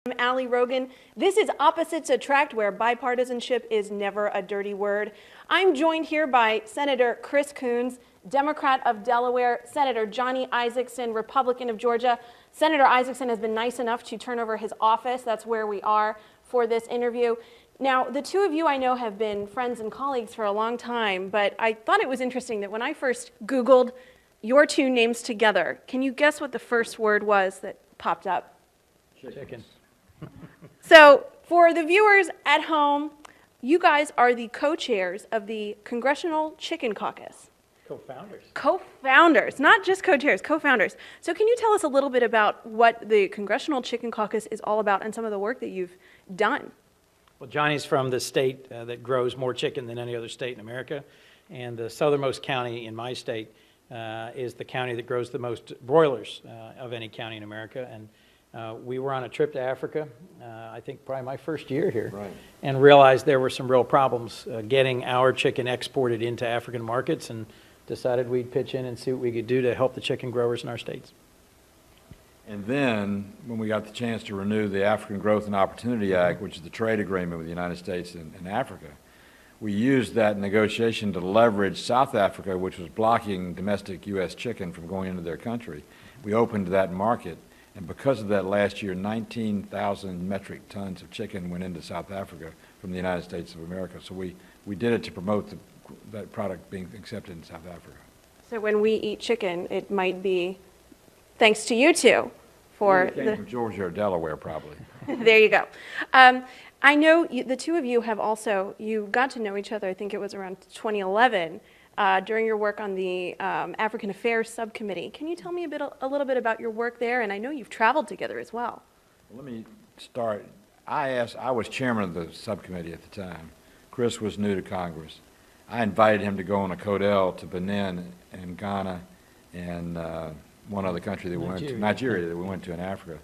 I'm Allie Rogan. This is Opposites Attract, where bipartisanship is never a dirty word. I'm joined here by Senator Chris Coons, Democrat of Delaware, Senator Johnny Isakson, Republican of Georgia. Senator Isakson has been nice enough to turn over his office. That's where we are for this interview. Now, the two of you I know have been friends and colleagues for a long time, but I thought it was interesting that when I first Googled your two names together, can you guess what the first word was that popped up? Chicken. So for the viewers at home, you guys are the co-chairs of the Congressional Chicken Caucus. Co-founders. Co-founders, not just co-chairs, co-founders. So can you tell us a little bit about what the Congressional Chicken Caucus is all about and some of the work that you've done? Well, Johnny's from the state that grows more chicken than any other state in America, and the southernmost county in my state is the county that grows the most broilers of any county in America. And we were on a trip to Africa, I think probably my first year here, right, and realized there were some real problems getting our chicken exported into African markets, and decided we'd pitch in and see what we could do to help the chicken growers in our states. And then, when we got the chance to renew the African Growth and Opportunity Act, which is the trade agreement with the United States and Africa, we used that negotiation to leverage South Africa, which was blocking domestic U.S. chicken from going into their country. We opened that market, and because of that, last year, 19,000 metric tons of chicken went into South Africa from the United States of America. So we did it to promote that product being accepted in South Africa. So when we eat chicken, it might be thanks to you two. It came from Georgia or Delaware, probably. There you go. I know the two of you have also, you got to know each other, I think it was around 2011, during your work on the African Affairs Subcommittee. Can you tell me a little bit about your work there? And I know you've traveled together as well. Let me start. I was chairman of the subcommittee at the time. Chris was new to Congress. I invited him to go on a Codel to Benin and Ghana and one other country that we went to, Nigeria, that we went to in Africa.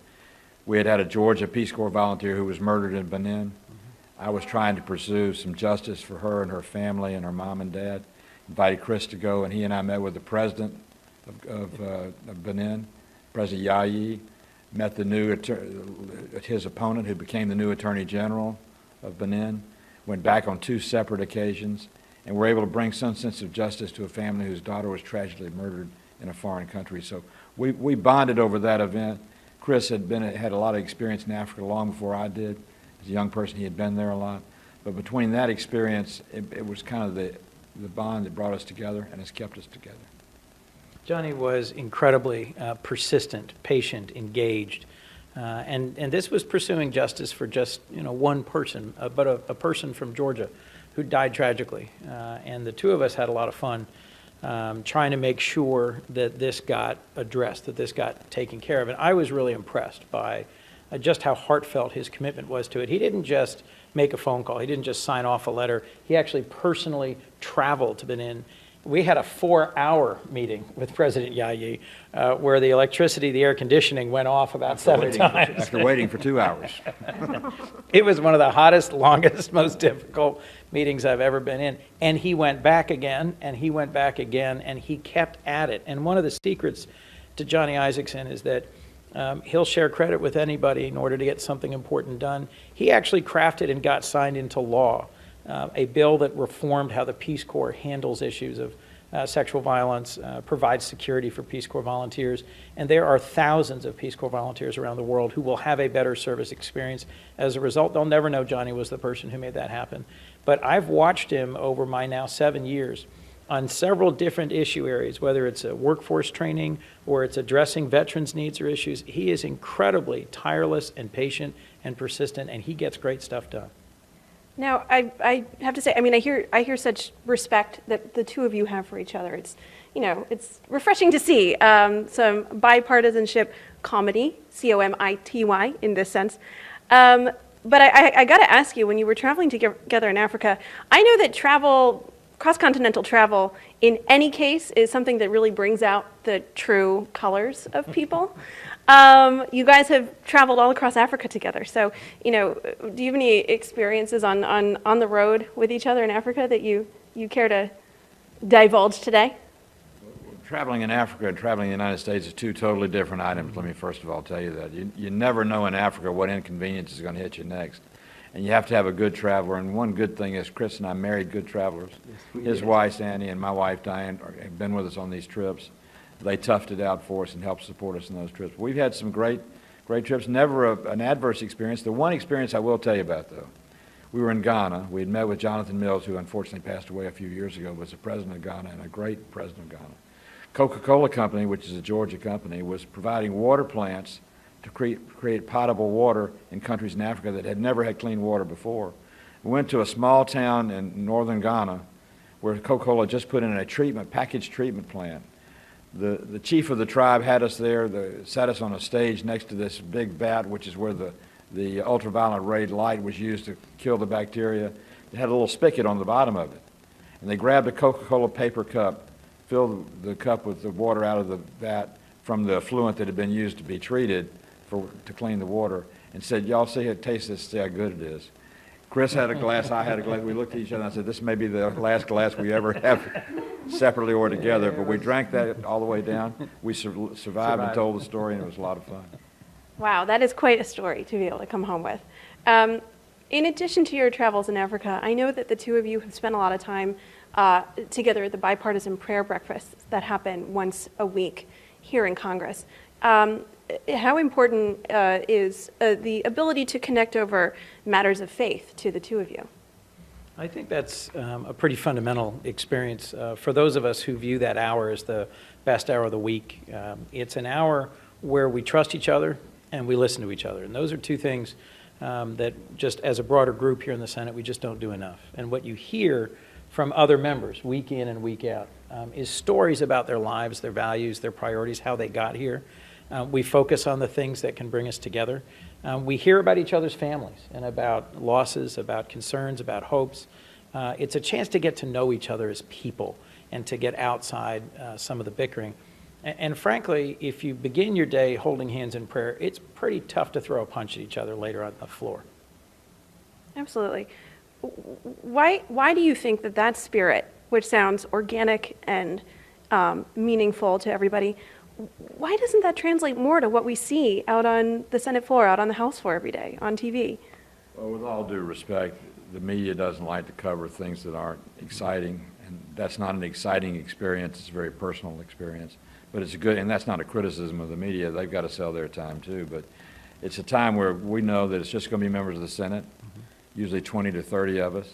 We had a Georgia Peace Corps volunteer who was murdered in Benin. I was trying to pursue some justice for her and her family and her mom and dad. Invited Chris to go, and he and I met with the president of Benin, President Yayi, met his opponent, who became the new Attorney General of Benin, went back on 2 separate occasions, and were able to bring some sense of justice to a family whose daughter was tragically murdered in a foreign country. So we bonded over that event. Chris had a lot of experience in Africa long before I did. As a young person, he had been there a lot. But between that experience, it was kind of the bond that brought us together and has kept us together. Johnny was incredibly persistent, patient, engaged, and this was pursuing justice for just one person, but a person from Georgia who died tragically. And the two of us had a lot of fun trying to make sure that this got addressed, that this got taken care of. And I was really impressed by just how heartfelt his commitment was to it. He didn't just make a phone call. He didn't just sign off a letter. He actually personally traveled to Benin. We had a 4-hour meeting with President Yayi where the electricity, the air conditioning went off about 7 times. After waiting for 2 hours. It was one of the hottest, longest, most difficult meetings I've ever been in. And he went back again, and he went back again, and he kept at it. And one of the secrets to Johnny Isakson is that he'll share credit with anybody in order to get something important done. He actually crafted and got signed into law a bill that reformed how the Peace Corps handles issues of sexual violence, provides security for Peace Corps volunteers, and there are thousands of Peace Corps volunteers around the world who will have a better service experience. As a result, they'll never know Johnny was the person who made that happen. But I've watched him over my now 7 years on several different issue areas, whether it's workforce training or it's addressing veterans' needs or issues. He is incredibly tireless and patient and persistent, and he gets great stuff done. Now, I have to say, I mean, I hear such respect that the two of you have for each other. It's, it's refreshing to see some bipartisanship comedy, C-O-M-I-T-Y in this sense. But I got to ask you, when you were traveling together in Africa, I know that travel, cross-continental travel, in any case, is something that really brings out the true colors of people. You guys have traveled all across Africa together. So, do you have any experiences on the road with each other in Africa that you care to divulge today? Traveling in Africa and traveling in the United States is two totally different items. Let me first of all tell you that. You never know in Africa what inconvenience is going to hit you next. And you have to have a good traveler. And one good thing is Chris and I married good travelers. His wife, Annie, and my wife, Diane, have been with us on these trips. They toughed it out for us and helped support us in those trips. We've had some great trips, never an adverse experience. The one experience I will tell you about, though, we were in Ghana. We had met with Jonathan Mills, who unfortunately passed away a few years ago, was the president of Ghana and a great president of Ghana. Coca-Cola Company, which is a Georgia company, was providing water plants to create potable water in countries in Africa that had never had clean water before. We went to a small town in northern Ghana where Coca-Cola just put in a packaged treatment plant. The chief of the tribe had us there, sat us on a stage next to this big vat, which is where the ultraviolet ray light was used to kill the bacteria. They had a little spigot on the bottom of it. And they grabbed a Coca-Cola paper cup, filled the cup with the water out of the vat from the effluent that had been used to be treated to clean the water, and said, y'all see it, taste this, see how good it is. Chris had a glass, I had a glass. We looked at each other and I said, this may be the last glass we ever have separately or together, but we drank that all the way down. We survived and told the story, and it was a lot of fun. Wow, that is quite a story to be able to come home with. In addition to your travels in Africa, I know that the two of you have spent a lot of time together at the bipartisan prayer breakfasts that happen once a week here in Congress. How important is the ability to connect over matters of faith to the two of you? I think that's a pretty fundamental experience for those of us who view that hour as the best hour of the week. It's an hour where we trust each other and we listen to each other. And those are two things that just as a broader group here in the Senate, we just don't do enough. And what you hear from other members week in and week out is stories about their lives, their values, their priorities, how they got here. We focus on the things that can bring us together. We hear about each other's families and about losses, about concerns, about hopes. It's a chance to get to know each other as people and to get outside some of the bickering. And frankly, if you begin your day holding hands in prayer, it's pretty tough to throw a punch at each other later on the floor. Absolutely. Why do you think that spirit, which sounds organic and meaningful to everybody, why doesn't that translate more to what we see out on the Senate floor, out on the House floor every day, on TV? Well, with all due respect, the media doesn't like to cover things that aren't exciting, and that's not an exciting experience. It's a very personal experience. But it's good, and that's not a criticism of the media. They've got to sell their time too. But it's a time where we know that it's just going to be members of the Senate, usually 20 to 30 of us.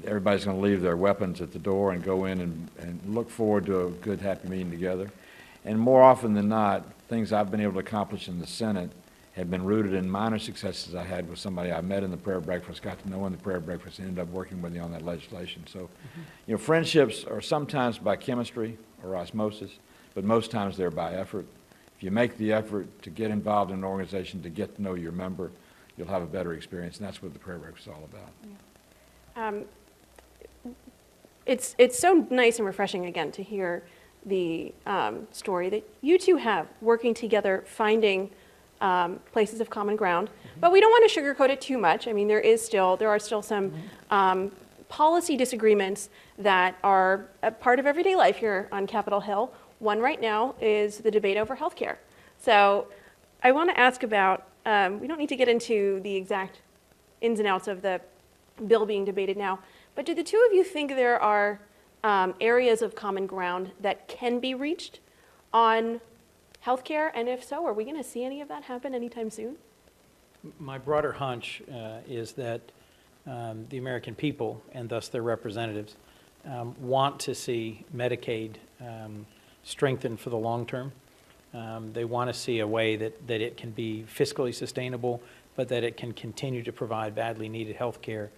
Everybody's going to leave their weapons at the door and go in and look forward to a good, happy meeting together. And more often than not, things I've been able to accomplish in the Senate have been rooted in minor successes I had with somebody I met in the prayer breakfast, got to know in the prayer breakfast, and ended up working with you on that legislation. So, friendships are sometimes by chemistry or osmosis, but most times they're by effort. If you make the effort to get involved in an organization, to get to know your member, you'll have a better experience, and that's what the prayer breakfast is all about. It's so nice and refreshing, again, to hear the story that you two have working together, finding places of common ground. But we don't want to sugarcoat it too much. I mean, there are still some policy disagreements that are a part of everyday life here on Capitol Hill. One right now is the debate over health care. So I want to ask about, we don't need to get into the exact ins and outs of the bill being debated now, but do the two of you think there are areas of common ground that can be reached on healthcare? And if so, are we going to see any of that happen anytime soon? My broader hunch is that the American people, and thus their representatives, want to see Medicaid strengthened for the long term. They want to see a way that it can be fiscally sustainable, but that it can continue to provide badly needed health care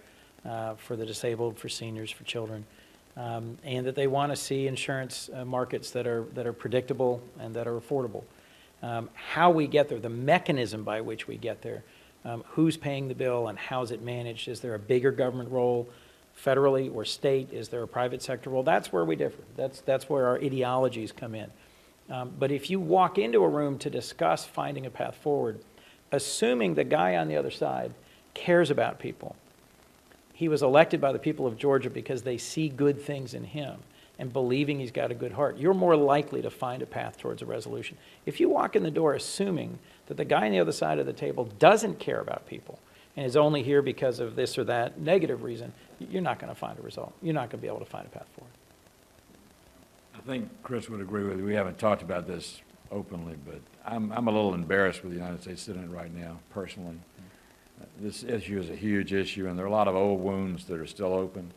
for the disabled, for seniors, for children. And that they want to see insurance markets that are predictable and that are affordable. How we get there, the mechanism by which we get there, who's paying the bill and how's it managed? Is there a bigger government role federally or state? Is there a private sector role? That's where we differ. That's where our ideologies come in. But if you walk into a room to discuss finding a path forward, assuming the guy on the other side cares about people, he was elected by the people of Georgia because they see good things in him. and believing he's got a good heart, you're more likely to find a path towards a resolution. If you walk in the door assuming that the guy on the other side of the table doesn't care about people and is only here because of this or that negative reason, you're not going to find a result. You're not going to be able to find a path forward. I think Chris would agree with you. We haven't talked about this openly, but I'm a little embarrassed with the United States Senate right now, personally. This issue is a huge issue, and there are a lot of old wounds that are still open,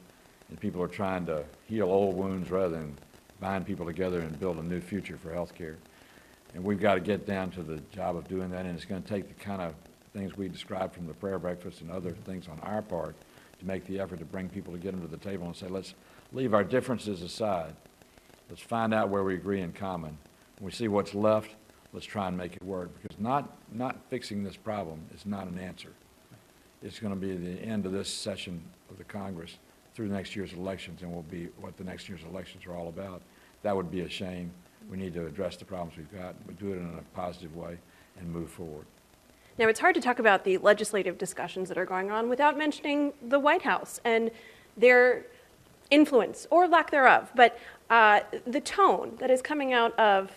and people are trying to heal old wounds rather than bind people together and build a new future for health care. And we've got to get down to the job of doing that, and it's going to take the kind of things we described from the prayer breakfast and other things on our part to make the effort to bring people to get them to the table and say, let's leave our differences aside. Let's find out where we agree in common. When we see what's left, let's try and make it work, because not fixing this problem is not an answer. It's going to be the end of this session of the Congress through next year's elections, and will be what the next year's elections are all about. That would be a shame. We need to address the problems we've got, but do it in a positive way and move forward. Now, it's hard to talk about the legislative discussions that are going on without mentioning the White House and their influence, or lack thereof, but the tone that is coming out of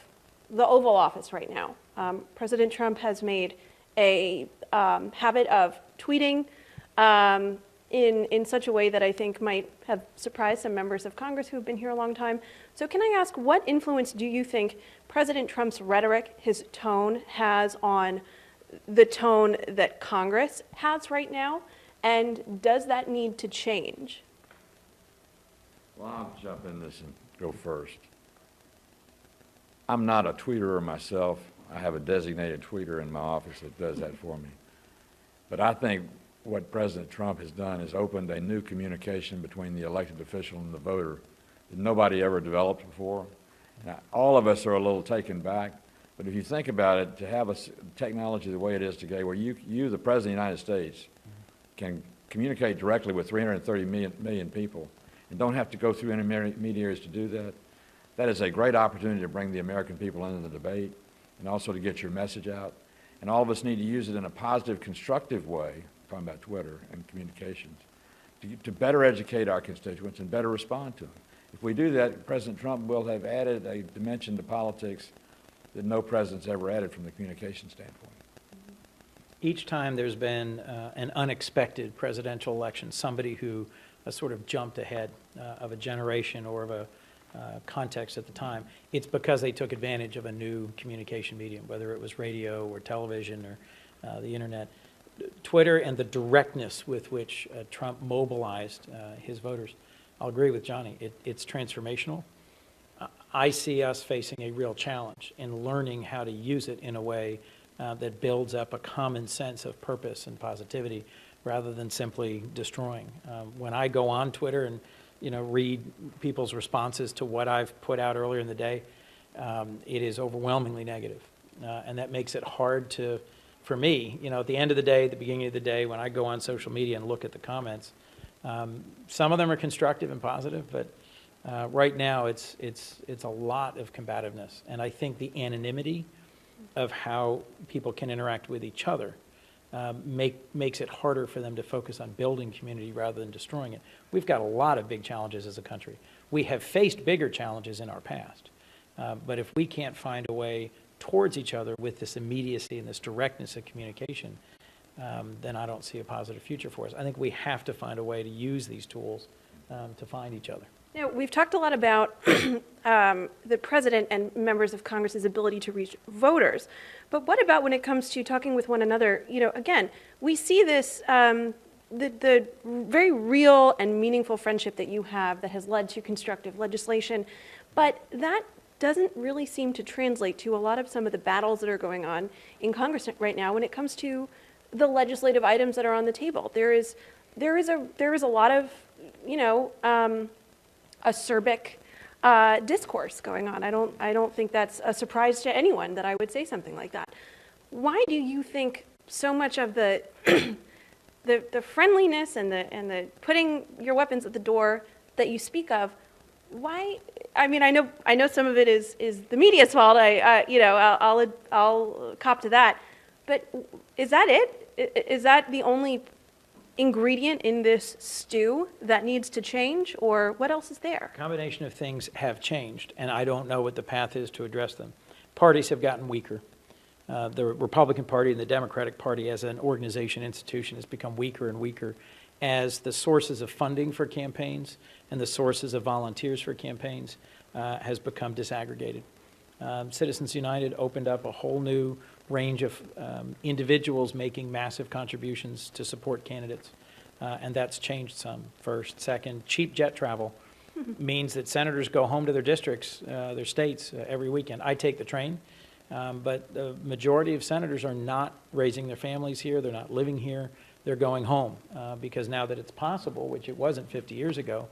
the Oval Office right now. President Trump has made a habit of tweeting in such a way that I think might have surprised some members of Congress who have been here a long time. So can I ask, what influence do you think President Trump's rhetoric, his tone, has on the tone that Congress has right now? And does that need to change? Well, I'll jump in this and go first. I'm not a tweeter myself. I have a designated tweeter in my office that does that for me. But I think what President Trump has done is opened a new communication between the elected official and the voter that nobody ever developed before. Now, all of us are a little taken back, but if you think about it, to have a technology the way it is today, where you the President of the United States, can communicate directly with 330 million people and don't have to go through intermediaries to do that, that is a great opportunity to bring the American people into the debate and also to get your message out. And all of us need to use it in a positive, constructive way, talking about Twitter and communications, to better educate our constituents and better respond to them. If we do that, President Trump will have added a dimension to politics that no president's ever added from the communication standpoint. Each time there's been an unexpected presidential election, somebody who sort of jumped ahead of a generation or of a context at the time, it's because they took advantage of a new communication medium, whether it was radio or television or the internet. Twitter and the directness with which Trump mobilized his voters. I'll agree with Johnny. It's transformational. I see us facing a real challenge in learning how to use it in a way that builds up a common sense of purpose and positivity rather than simply destroying. When I go on Twitter and read people's responses to what I've put out earlier in the day, it is overwhelmingly negative. And that makes it hard for me, at the end of the day, at the beginning of the day, when I go on social media and look at the comments, some of them are constructive and positive, but right now it's a lot of combativeness. And I think the anonymity of how people can interact with each other makes it harder for them to focus on building community rather than destroying it. We've got a lot of big challenges as a country. We have faced bigger challenges in our past. But if we can't find a way towards each other with this immediacy and this directness of communication, then I don't see a positive future for us. I think we have to find a way to use these tools to find each other. We've talked a lot about the president and members of Congress's ability to reach voters, but what about when it comes to talking with one another? Again, we see this, the very real and meaningful friendship that you have that has led to constructive legislation, but that doesn't really seem to translate to a lot of some of the battles that are going on in Congress right now when it comes to the legislative items that are on the table. There is a lot of, acerbic discourse going on. I don't think that's a surprise to anyone that I would say something like that. Why do you think so much of the the friendliness and the putting your weapons at the door that you speak of? Why? I mean, I know some of it is the media's fault. I'll cop to that. But is that it? Is that the only ingredient in this stew that needs to change, or what else is there? A combination of things have changed, and I don't know what the path is to address them. Parties have gotten weaker. The Republican Party and the Democratic Party as an organization, institution, has become weaker and weaker as the sources of funding for campaigns and the sources of volunteers for campaigns has become disaggregated. Citizens United opened up a whole new range of individuals making massive contributions to support candidates, and that's changed some. First. Second, cheap jet travel means that senators go home to their districts, their states, every weekend. I take the train, but the majority of senators are not raising their families here. They're not living here. They're going home because now that it's possible, which it wasn't 50 years ago,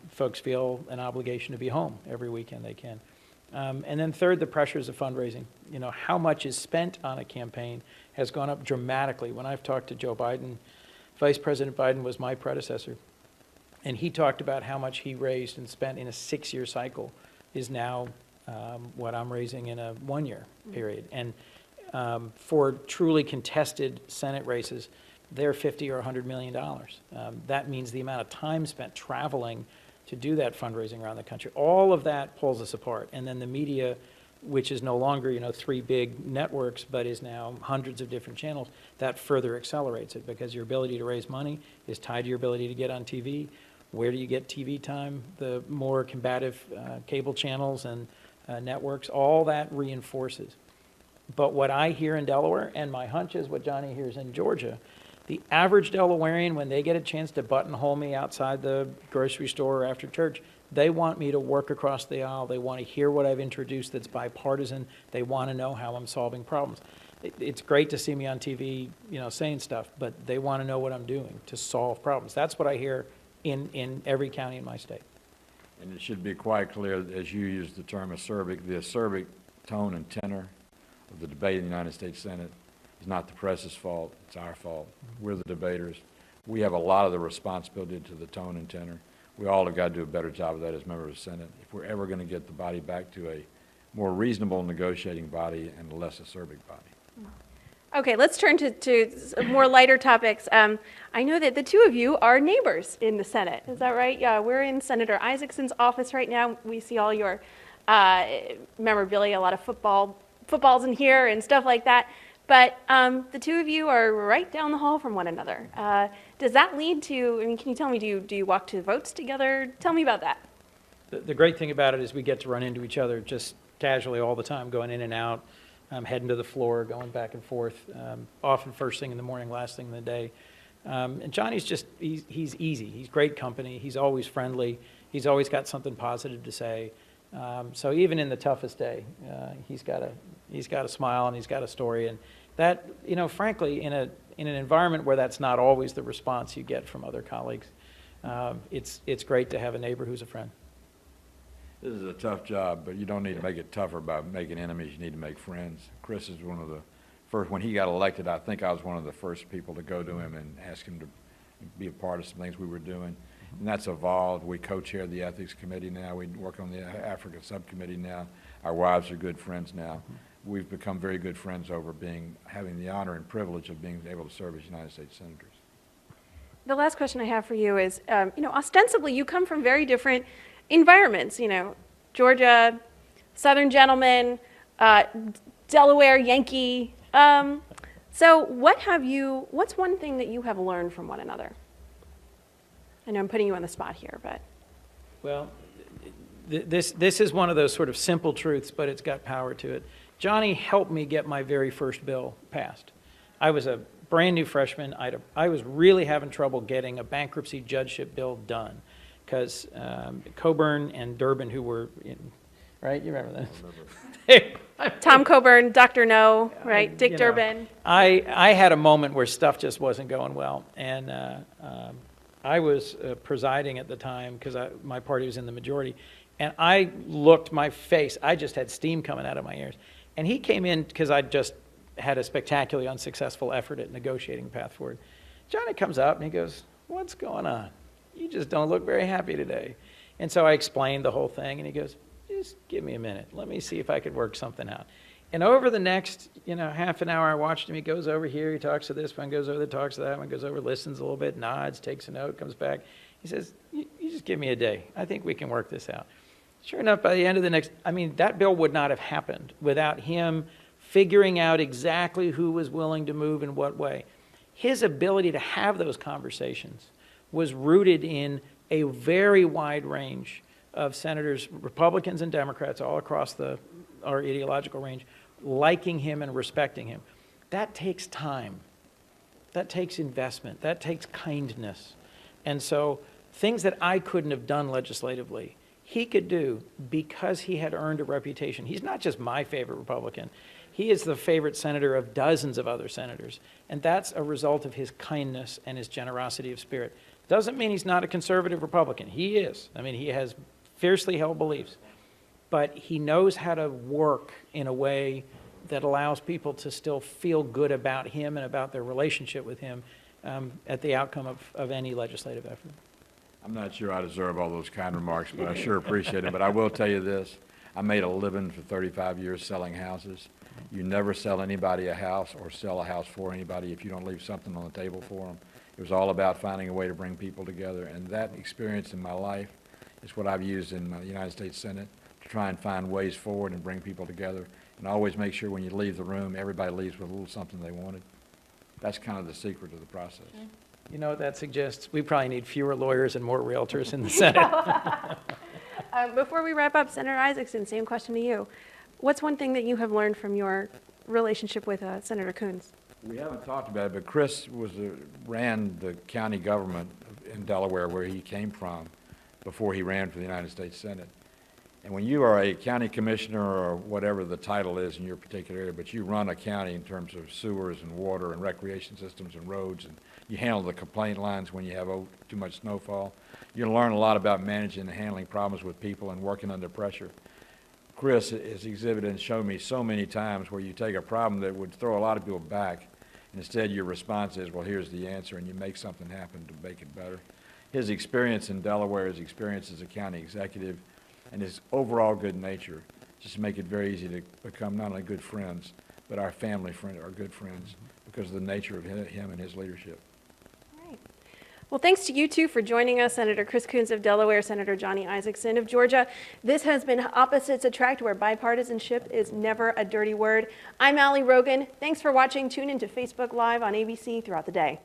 folks feel an obligation to be home every weekend they can. And then third, the pressures of fundraising. You know, how much is spent on a campaign has gone up dramatically. When I've talked to Joe Biden, Vice President Biden was my predecessor, and he talked about how much he raised and spent in a 6-year cycle is now what I'm raising in a 1-year period. And for truly contested Senate races, they're $50 or $100 million. That means the amount of time spent traveling to do that fundraising around the country. All of that pulls us apart. And then the media, which is no longer, you know, 3 big networks, but is now hundreds of different channels, that further accelerates it because your ability to raise money is tied to your ability to get on TV. Where do you get TV time? The more combative cable channels and networks, all that reinforces. But what I hear in Delaware, and my hunch is what Johnny hears in Georgia, the average Delawarean, when they get a chance to buttonhole me outside the grocery store or after church, they want me to work across the aisle. They want to hear what I've introduced that's bipartisan. They want to know how I'm solving problems. It's great to see me on TV, you know, saying stuff, but they want to know what I'm doing to solve problems. That's what I hear in every county in my state. And it should be quite clear, as you use the term acerbic, the acerbic tone and tenor of the debate in the United States Senate is not the press's fault, it's our fault. We're the debaters. We have a lot of the responsibility to the tone and tenor. We all have got to do a better job of that as members of the Senate if we're ever going to get the body back to a more reasonable negotiating body and a less acerbic body. Okay, let's turn to more lighter topics. I know that the two of you are neighbors in the Senate. Is that right? Yeah, we're in Senator Isakson's office right now. We see all your memorabilia, a lot of footballs in here and stuff like that. But the two of you are right down the hall from one another. Does that lead to, I mean, can you tell me, do you walk to votes together? Tell me about that. The great thing about it is we get to run into each other just casually all the time, going in and out, heading to the floor, going back and forth, often first thing in the morning, last thing in the day. And Johnny's just, he's easy. He's great company. He's always friendly. He's always got something positive to say. So even in the toughest day, he's got a smile and he's got a story. And that, you know, frankly, in an environment where that's not always the response you get from other colleagues, it's great to have a neighbor who's a friend. This is a tough job, but you don't need to make it tougher by making enemies. You need to make friends. Chris is one of the first. When he got elected, I think I was one of the first people to go to him and ask him to be a part of some things we were doing. And that's evolved. We co-chair the Ethics Committee now. We work on the Africa Subcommittee now. Our wives are good friends now. We've become very good friends over having the honor and privilege of being able to serve as United States Senators. The last question I have for you is, you know, ostensibly you come from very different environments, you know, Georgia, Southern gentleman, Delaware Yankee. So what's one thing that you have learned from one another? I know I'm putting you on the spot here, but. Well, this is one of those sort of simple truths, but it's got power to it. Johnny helped me get my very first bill passed. I was a brand new freshman. I was really having trouble getting a bankruptcy judgeship bill done because Coburn and Durbin, who were in, right? You remember that? Tom Coburn, Dr. No, right? Dick Durbin. I had a moment where stuff just wasn't going well, and I was presiding at the time because my party was in the majority, and I looked my face. I just had steam coming out of my ears, and he came in because I just had a spectacularly unsuccessful effort at negotiating path forward. Johnny comes up and he goes, "What's going on? You just don't look very happy today." And so I explained the whole thing, and he goes, "Just give me a minute. Let me see if I could work something out." And over the next, half an hour, I watched him. He goes over here, he talks to this one, goes over there, talks to that one, goes over, listens a little bit, nods, takes a note, comes back. He says, you just give me a day. I think we can work this out. Sure enough, by the end of the next, that bill would not have happened without him figuring out exactly who was willing to move in what way. His ability to have those conversations was rooted in a very wide range of senators, Republicans and Democrats, all across our ideological range, liking him and respecting him. That takes time. That takes investment. That takes kindness. And so things that I couldn't have done legislatively, he could do because he had earned a reputation. He's not just my favorite Republican. He is the favorite senator of dozens of other senators. And that's a result of his kindness and his generosity of spirit. Doesn't mean he's not a conservative Republican. He is. He has fiercely held beliefs. But he knows how to work in a way that allows people to still feel good about him and about their relationship with him at the outcome of any legislative effort. I'm not sure I deserve all those kind remarks, but I sure appreciate them. But I will tell you this. I made a living for 35 years selling houses. You never sell anybody a house or sell a house for anybody if you don't leave something on the table for them. It was all about finding a way to bring people together, and that experience in my life is what I've used in the United States Senate to try and find ways forward and bring people together, and always make sure when you leave the room, everybody leaves with a little something they wanted. That's kind of the secret of the process. You know what that suggests? We probably need fewer lawyers and more realtors in the Senate. Before we wrap up, Senator Isakson, same question to you. What's one thing that you have learned from your relationship with Senator Coons? We haven't talked about it, but Chris ran the county government in Delaware where he came from before he ran for the United States Senate. And when you are a county commissioner or whatever the title is in your particular area, but you run a county in terms of sewers and water and recreation systems and roads, and you handle the complaint lines when you have too much snowfall, you learn a lot about managing and handling problems with people and working under pressure. Chris has exhibited and shown me so many times where you take a problem that would throw a lot of people back, and instead your response is, well, here's the answer, and you make something happen to make it better. His experience in Delaware, his experience as a county executive, and his overall good nature just make it very easy to become not only good friends, but our family friend, our good friends, because of the nature of him and his leadership. All right. Well, thanks to you two for joining us, Senator Chris Coons of Delaware, Senator Johnny Isakson of Georgia. This has been Opposites Attract, where bipartisanship is never a dirty word. I'm Allie Rogan. Thanks for watching. Tune into Facebook Live on ABC throughout the day.